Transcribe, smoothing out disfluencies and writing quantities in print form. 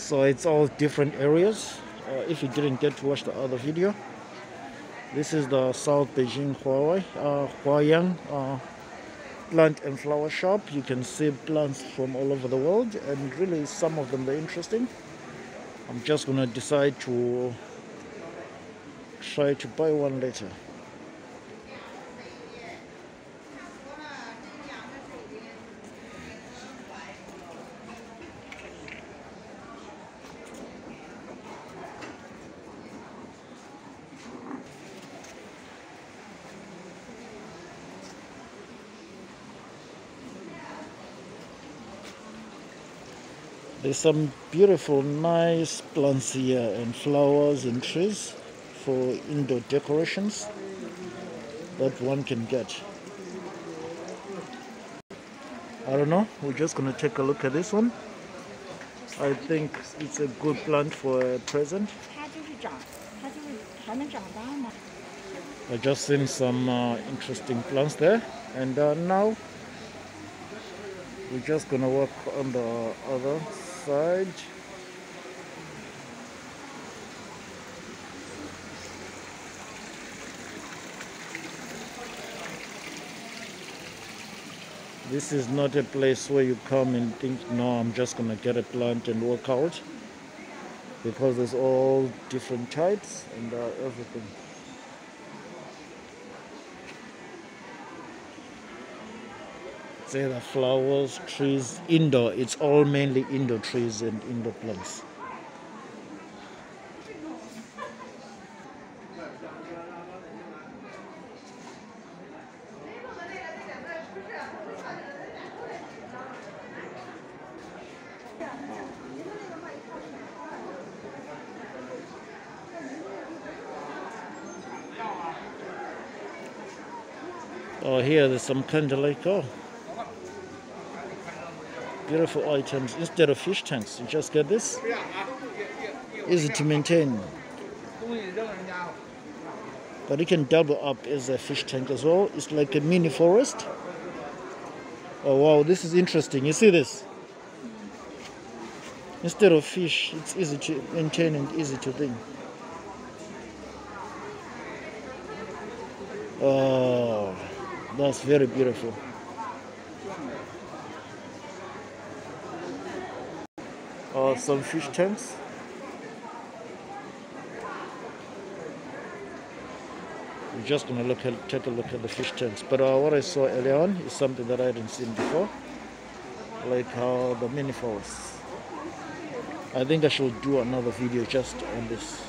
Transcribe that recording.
So it's all different areas. If you didn't get to watch the other video, this is the South Beijing Huayang plant and flower shop. You can see plants from all over the world, and really some of them are interesting. I'm just gonna decide to try to buy one later. There's some beautiful, nice plants here and flowers and trees for indoor decorations that one can get. I don't know, we're just gonna take a look at this one. I think it's a good plant for a present. I just seen some interesting plants there, and now we're just gonna walk on the other side. This is not a place where you come and think, no, I'm just gonna get a plant and walk out, because there's all different types and everything. Say the flowers, trees, indoor. It's all mainly indoor trees and indoor plants. Oh, here there's some kind of like, oh, beautiful items. Instead of fish tanks, you just get this. Easy to maintain. But it can double up as a fish tank as well. It's like a mini forest. Oh wow, this is interesting. You see this? Instead of fish, it's easy to maintain and easy to think. Oh, that's very beautiful. Some fish tanks. We're just gonna take a look at the fish tanks. But what I saw earlier on is something that I hadn't seen before, like the mini forests. I think I should do another video just on this.